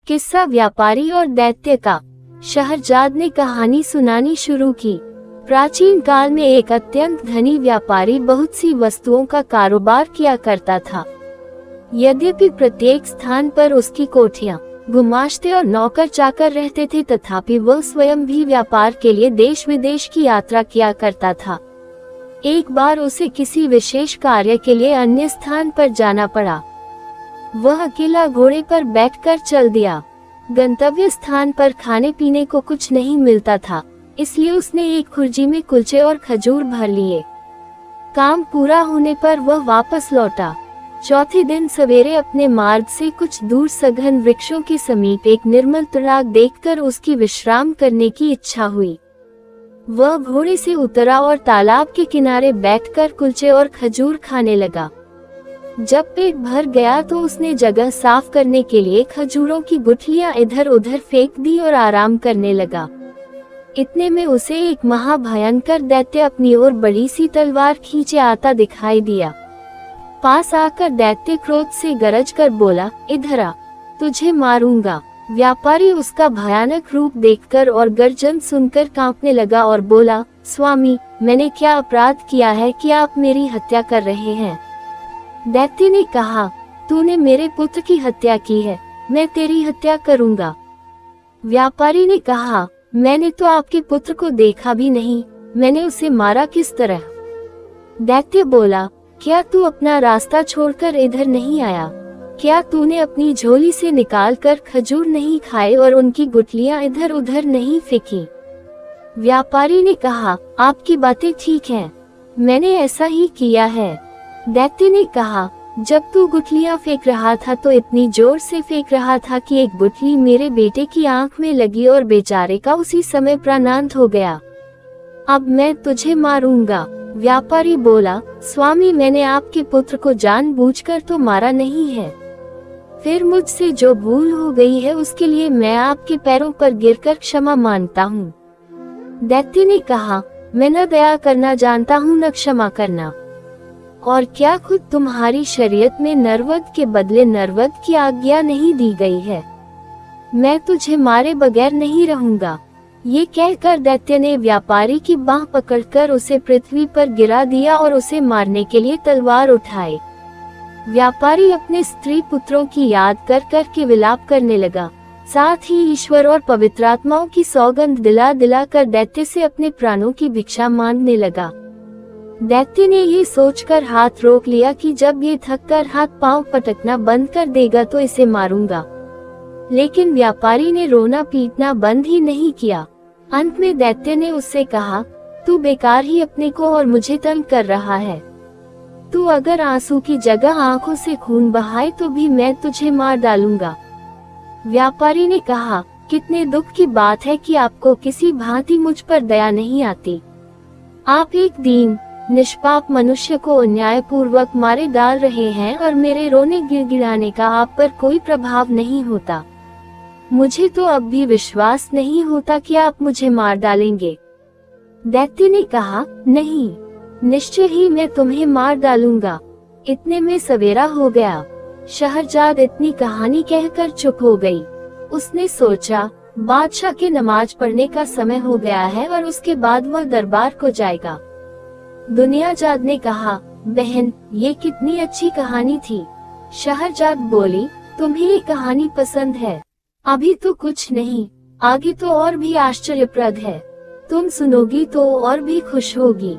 किस्सा व्यापारी और दैत्य का। शहरजाद ने कहानी सुनानी शुरू की। प्राचीन काल में एक अत्यंत धनी व्यापारी बहुत सी वस्तुओं का कारोबार किया करता था। यद्यपि प्रत्येक स्थान पर उसकी कोठियां, गुमाश्ते और नौकर चाकर रहते थे, तथापि वह स्वयं भी व्यापार के लिए देश विदेश की यात्रा किया करता था। एक बार उसे किसी विशेष कार्य के लिए अन्य स्थान पर जाना पड़ा। वह अकेला घोड़े पर बैठकर चल दिया। गंतव्य स्थान पर खाने पीने को कुछ नहीं मिलता था, इसलिए उसने एक खुर्जी में कुलचे और खजूर भर लिए। काम पूरा होने पर वह वापस लौटा। चौथे दिन सवेरे अपने मार्ग से कुछ दूर सघन वृक्षों के समीप एक निर्मल तड़ाग देखकर उसकी विश्राम करने की इच्छा हुई। वह घोड़े से उतरा और तालाब के किनारे बैठकर कुलचे और खजूर खाने लगा। जब पेट भर गया तो उसने जगह साफ करने के लिए खजूरों की गुठलियां इधर उधर फेंक दी और आराम करने लगा। इतने में उसे एक महाभयंकर दैत्य अपनी ओर बड़ी सी तलवार खींचे आता दिखाई दिया। पास आकर दैत्य क्रोध से गरज कर बोला, इधर आ, तुझे मारूंगा। व्यापारी उसका भयानक रूप देखकर और गर्जन सुनकर कांपने लगा और बोला, स्वामी, मैंने क्या अपराध किया है कि आप मेरी हत्या कर रहे हैं? दैत्य ने कहा, तूने मेरे पुत्र की हत्या की है, मैं तेरी हत्या करूंगा। व्यापारी ने कहा, मैंने तो आपके पुत्र को देखा भी नहीं, मैंने उसे मारा किस तरह? दैत्य बोला, क्या तू अपना रास्ता छोड़कर इधर नहीं आया? क्या तूने अपनी झोली से निकालकर खजूर नहीं खाए और उनकी गुठलियां इधर उधर नहीं फेंकी? व्यापारी ने कहा, आपकी बातें ठीक हैं, मैंने ऐसा ही किया है। दैत्य ने कहा, जब तू गुठलियां फेंक रहा था तो इतनी जोर से फेंक रहा था कि एक गुठली मेरे बेटे की आंख में लगी और बेचारे का उसी समय प्राणांत हो गया। अब मैं तुझे मारूंगा। व्यापारी बोला, स्वामी, मैंने आपके पुत्र को जानबूझकर तो मारा नहीं है। फिर मुझसे जो भूल हो गई है उसके लिए मैं आपके पैरों पर गिरकर क्षमा मांगता हूँ। दैत्य ने कहा, मैं न दया करना जानता हूँ न क्षमा करना। और क्या खुद तुम्हारी शरीयत में नरवध के बदले नरवध की आज्ञा नहीं दी गई है? मैं तुझे मारे बगैर नहीं रहूंगा। ये कहकर दैत्य ने व्यापारी की बाह पकड़कर उसे पृथ्वी पर गिरा दिया और उसे मारने के लिए तलवार उठाई। व्यापारी अपने स्त्री पुत्रों की याद कर कर के विलाप करने लगा। साथ ही ईश्वर और पवित्र आत्माओं की सौगंध दिला दिला कर दैत्य से अपने प्राणों की भिक्षा मांगने लगा। दैत्य ने ये सोचकर हाथ रोक लिया कि जब ये थककर हाथ पांव पटकना बंद कर देगा तो इसे मारूंगा। लेकिन व्यापारी ने रोना पीटना बंद ही नहीं किया। अंत में दैत्य ने उससे कहा, तू बेकार ही अपने को और मुझे तंग कर रहा है। तू अगर आंसू की जगह आंखों से खून बहाए तो भी मैं तुझे मार डालूंगा। व्यापारी ने कहा, कितने दुख की बात है कि आपको किसी भांति मुझ पर दया नहीं आती। आप एक दीन निष्पाप मनुष्य को अन्यायपूर्वक मारे डाल रहे हैं और मेरे रोने गिड़गिड़ाने का आप पर कोई प्रभाव नहीं होता। मुझे तो अब भी विश्वास नहीं होता कि आप मुझे मार डालेंगे। दैत्य ने कहा, नहीं, निश्चय ही मैं तुम्हें मार डालूंगा। इतने में सवेरा हो गया। शहरजाद इतनी कहानी कहकर चुप हो गई। उसने सोचा, बादशाह के नमाज पढ़ने का समय हो गया है और उसके बाद वह दरबार को जाएगा। दुनियाजाद ने कहा, बहन, ये कितनी अच्छी कहानी थी। शहरजाद बोली, तुम्हें ये कहानी पसंद है? अभी तो कुछ नहीं, आगे तो और भी आश्चर्यप्रद है। तुम सुनोगी तो और भी खुश होगी।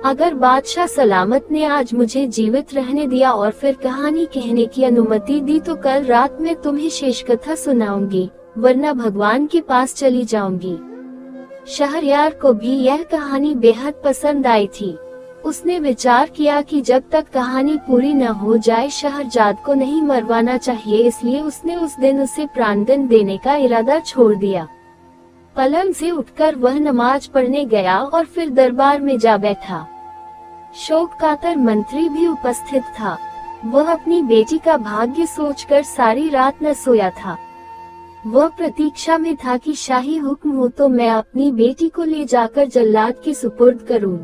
अगर बादशाह सलामत ने आज मुझे जीवित रहने दिया और फिर कहानी कहने की अनुमति दी तो कल रात में तुम्हें शेष कथा सुनाऊंगी, वरना भगवान के पास चली जाऊंगी। शहरयार को भी यह कहानी बेहद पसंद आई थी। उसने विचार किया कि जब तक कहानी पूरी न हो जाए शहरजाद को नहीं मरवाना चाहिए, इसलिए उसने उस दिन उसे प्राणदंड देने का इरादा छोड़ दिया। पलंग से उठकर वह नमाज पढ़ने गया और फिर दरबार में जा बैठा। शोककातर मंत्री भी उपस्थित था। वह अपनी बेटी का भाग्य सोचकर सारी रात न सोया था। वह प्रतीक्षा में था कि शाही हुक्म हो तो मैं अपनी बेटी को ले जाकर जल्लाद के सुपुर्द करूं।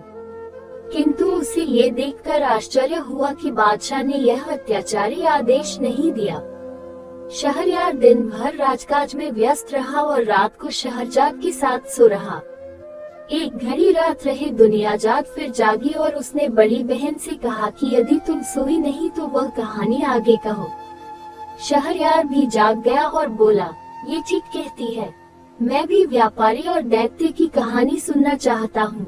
किंतु उसे ये देखकर आश्चर्य हुआ कि बादशाह ने यह अत्याचारी आदेश नहीं दिया। शहरयार दिन भर राजकाज में व्यस्त रहा और रात को शहरजाद के साथ सो रहा। एक घड़ी रात रहे दुनियाजाद फिर जागी और उसने बड़ी बहन से कहा कि यदि तुम सोई नहीं तो वह कहानी आगे कहो। शहरयार भी जाग गया और बोला, ये ठीक कहती है, मैं भी व्यापारी और दैत्य की कहानी सुनना चाहता हूँ,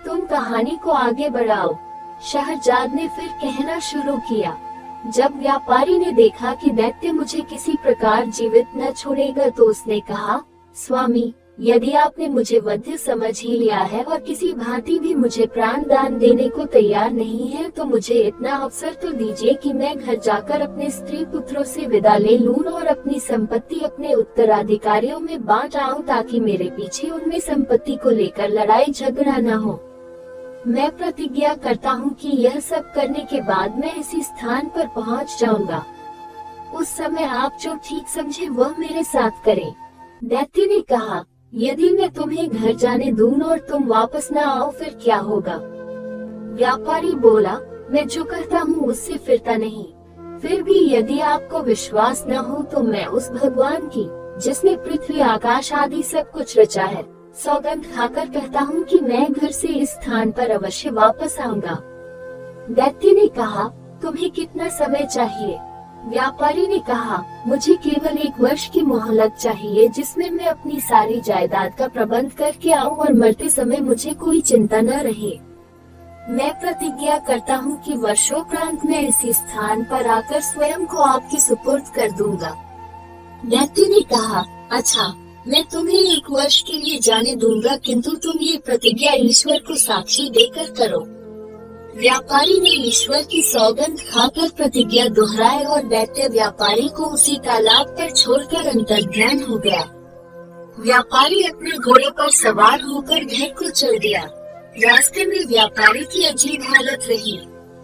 तुम कहानी को आगे बढ़ाओ। शहरजाद ने फिर कहना शुरू किया, जब व्यापारी ने देखा कि दैत्य मुझे किसी प्रकार जीवित न छोड़ेगा तो उसने कहा, स्वामी, यदि आपने मुझे वध्य समझ ही लिया है और किसी भांति भी मुझे प्राण दान देने को तैयार नहीं है तो मुझे इतना अवसर तो दीजिए कि मैं घर जाकर अपने स्त्री पुत्रों से विदा ले लूं और अपनी संपत्ति अपने उत्तराधिकारियों में बांट आऊं ताकि मेरे पीछे उनमें संपत्ति को लेकर लड़ाई झगड़ा न हो। मैं प्रतिज्ञा करता हूँ कि यह सब करने के बाद मैं इसी स्थान पर पहुँच जाऊंगा। उस समय आप जो ठीक समझे वह मेरे साथ करें। दैत्य ने कहा, यदि मैं तुम्हें घर जाने दूं और तुम वापस न आओ फिर क्या होगा? व्यापारी बोला, मैं जो कहता हूँ उससे फिरता नहीं। फिर भी यदि आपको विश्वास न हो तो मैं उस भगवान की, जिसने पृथ्वी आकाश आदि सब कुछ रचा है, सौगंध खाकर कहता हूँ कि मैं घर से इस स्थान पर अवश्य वापस आऊंगा। दैत्य ने कहा, तुम्हें कितना समय चाहिए? व्यापारी ने कहा, मुझे केवल 1 वर्ष की मोहलत चाहिए जिसमें मैं अपनी सारी जायदाद का प्रबंध करके आऊं और मरते समय मुझे कोई चिंता न रहे। मैं प्रतिज्ञा करता हूं कि वर्षोपरांत मैं इसी स्थान पर आकर स्वयं को आपके सुपुर्द कर दूंगा। दैत्य ने कहा, अच्छा, मैं तुम्हें 1 वर्ष के लिए जाने दूंगा, किंतु तुम ये प्रतिज्ञा ईश्वर को साक्षी देकर करो। व्यापारी ने ईश्वर की सौगंध खाकर प्रतिज्ञा दोहराई और दैत्य व्यापारी को उसी तालाब पर छोड़कर अंतर्ध्यान हो गया। व्यापारी अपने घोड़े पर सवार होकर घर को चल दिया। रास्ते में व्यापारी की अजीब हालत रही।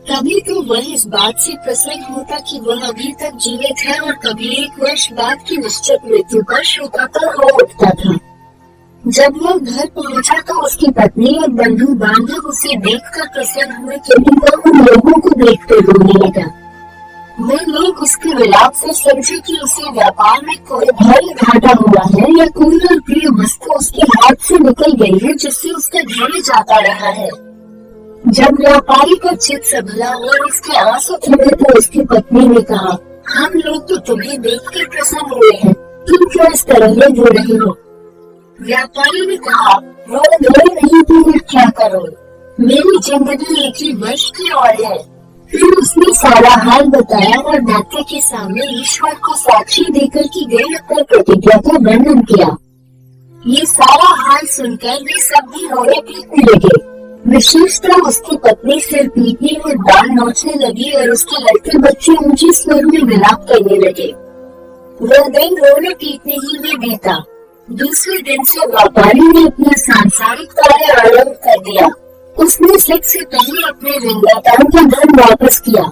कभी तो वह इस बात से प्रसन्न होता कि वह अभी तक जीवित है और कभी 1 वर्ष बाद की निश्चित मृत्यु पर शोकाकुल हो उठता था। जब वह घर पहुंचा तो उसकी पत्नी और बंधु बांधव उसे देखकर प्रसन्न हुए, क्योंकि वह उन लोगों को देखकर रोने लगा। वे लोग उसके विलाप से समझे कि उसे व्यापार में कोई भारी घाटा हुआ है या कोई और प्रिय वस्तु उसके हाथ से निकल गई है जिससे उसका धैर्य जाता रहा है। जब व्यापारी का चित्त संभला और उसके आंसू थमे तो उसकी पत्नी ने कहा, हम लोग तो तुम्हें देखकर प्रसन्न हुए हैं, तुम क्यों इस तरह में रो रहे हो? व्यापारी ने कहा, रो नहीं तो मैं क्या करूं? मेरी जिंदगी 1 ही वर्ष की और है। फिर उसने सारा हाल बताया और दैत्य के सामने ईश्वर को साक्षी देकर की गई अपनी प्रतिज्ञा का वर्णन किया। ये सारा हाल सुनकर वे सब भी रोने पीटने लगे। विशेषतः उसकी पत्नी सिर पीटने और दाल नोचने लगी और उसके लड़के बच्चे ऊंचे स्वर में विलाप करने लगे। वह दिन रोने पीटने ही में बीता। दूसरे दिन से व्यापारी ने अपना सांसारिक कार्य आरंभ कर दिया। उसने सिख से पहले अपने ऋणदाताओं का धन वापस किया।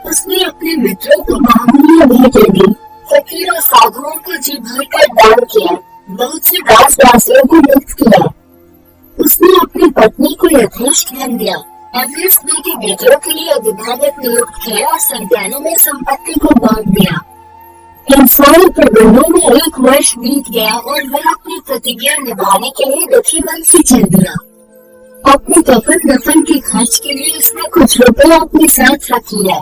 उसने अपने मित्रों को बहुमूल्य भेंटें दी, फकीर और साधुओं को जी भरकर दान किया, बहुत से दास दासियों को मुक्त किया। उसने अपनी पत्नी को यथेष्ट धन दिया, अभ्यस्त बेटे बेटों के लिए अधिभागत नियुक्त किया और संतानों में संपत्ति को बांट दिया। इन सारे प्रबंधों में 1 वर्ष बीत गया और वह अपनी प्रतिज्ञा निभाने के लिए दुखी मन से चल दिया। अपने कफन दफन के खर्च के लिए उसने कुछ रुपए अपने साथ रख लिया।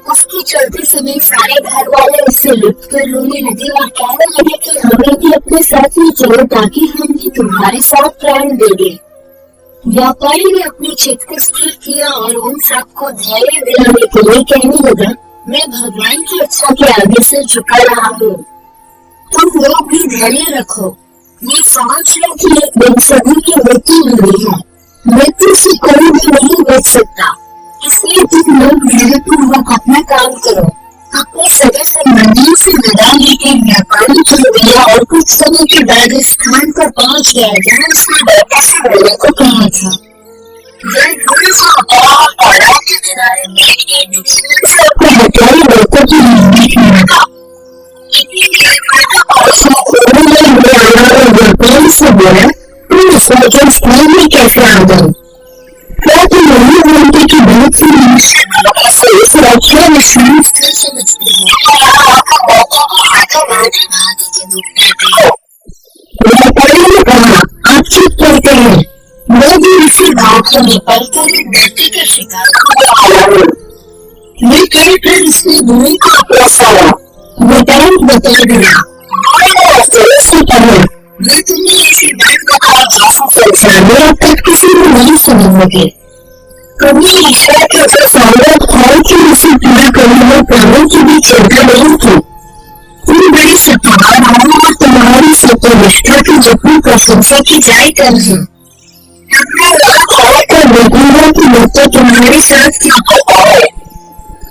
उसके चलते समय सारे घर वाले उससे लुट कर रोने लगे और कहने लगे कि हमें भी अपने साथ ही चलो ताकि हम भी तुम्हारे साथ प्राण दे दें। व्यापारी ने अपने चित्त को स्थिर किया और उन सबको धैर्य दिलाने के लिए कहने लगा, मैं भगवान की इच्छा के आगे से झुका रहा हूँ, तुम लोग भी धैर्य रखो। ये समझ लो कि एक दिन सभी की मृत्यु हुई है, मृत्यु से कोई भी नहीं बच सकता, इसलिए तुम लोग धैर्यपूर्वक अपना काम करो। अपने सगे संबंधियों से विदा लेकर व्यापारी चल गया और कुछ समय के बाद इस स्थान पर पहुँच गया जहाँ उसने दैत्य से मिलने को कहा था। वह थोड़ा सा और तालाब के किनारे बैठ गया, सबको हथियार लोगों की नजदीक में लगा। व्यापारी से बोला, तुम इस वजह स्थान में कैसे आ गए? क्या तुम नहीं जानते कि बहुत से मनुष्य इस रक्षा निशान से समझते हैं? व्यापारी ने कहा, आप चुप करते हैं, मैं भी इसी गांव से निकलकर व्यक्ति का शिकार करने वाला हूँ। ये कहकर उसने भूमि को अपनाया, वैज्ञानिक बता गया, इससे पहले मैं तुम्हें ऐसी बात बताया जैसा संसार अब तक किसी ने नहीं सुनी होगी। कभी ईश्वर के जो सामर्थ है कि उसे पूरा करने में प्राणों की भी चिंता नहीं थी। तुम बड़ी सत्तावान हो और तुम्हारी सत्यनिष्ठा की जितनी प्रशंसा की जाए कर है। अपना रात आकर देखूंगा कि बच्चे तुम्हारे साथ क्या करता है।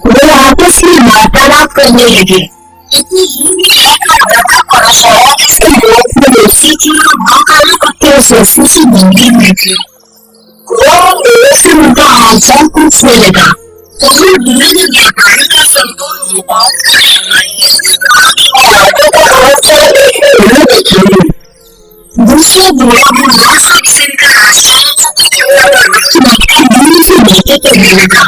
वे आपस में वार्तालाप करने लगे। इतनी ही में एक लड़का पुरुष आया जिसके हाथ में रस्सी थी और दो काले कुत्ते उस रस्सी से बंधे हुए थे। वह दोनों से उनका हालचाल पूछने लगा। तभी बुरे ने व्यापारी का संपूर्ण नेपाल का दूसरा बुरा बुरा सबसे का आश्चर्य दूर से देखे करने लगा।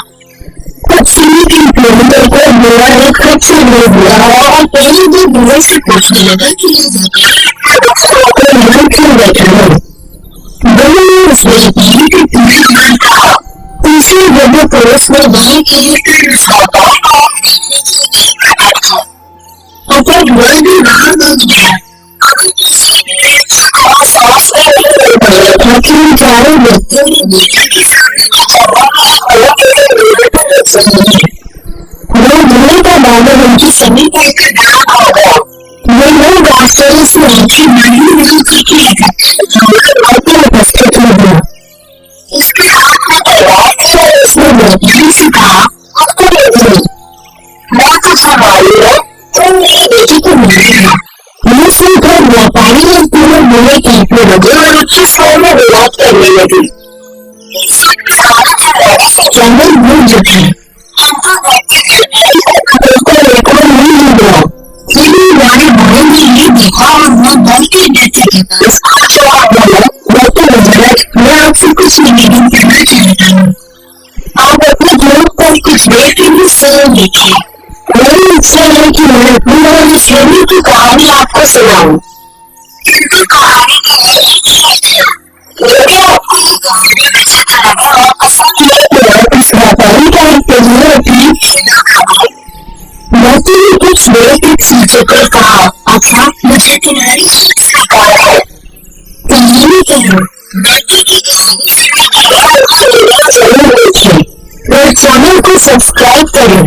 पक्षी की प्रेमियों को बुरा ने खुद से ले दिया और पहले भी बुरे से पूछने लगा कि ये क्यों बैठा है। बुरे ने उस व्यापारी को पूरा हाल कहा। तीसरे वृद्ध पुरुष ने बाएं कील कर उस व्यापारी को अगर वह भी वहां बच गया और सांस में नहीं ले पाया था कि उन चारों व्यक्तियों ने देखा कि सामने के जवाब वो बुरे का बादल उनकी सभी पर खड़ा हो गया। वे लोग आश्चर्य से आंखें मारी नहीं थी कि उपस्थित हो गया। उसके हाथ में तलवार थी और उसने व्यापारी से कहा, आपको ले मैं तो संभाली है, तुम मेरी बेटी को मारेगा। ये सुनकर व्यापारी और पूरे बुरे कहने लगे और उच्च स्वर में विरोध करने लगे। जंगल भूल चुके हमारे भाई ने ये देखा और वो डर के बेटे के पास मैं आपसे कुछ निवेदन करना चाहता हूँ। आप अपने ग्रुप पर कुछ देर के लिए स्वयं देखिए। मेरी इच्छा है कि मैं अपनी वाली श्रेणी की कहानी आपको सुनाऊं। किंतु कहानी के लिए यदि आपको ये कहानी अच्छा लगा और पसंद है तो इस व्यापारी का एक तजुर्बा अपनी बाकी ने कुछ देर तक सोचकर कहा, अच्छा मुझे तुम्हारी स्वीकार है। कहानी कहो, बाकी की कहानी सुनने के लिए जरूर देखें और चैनल को सब्सक्राइब करें।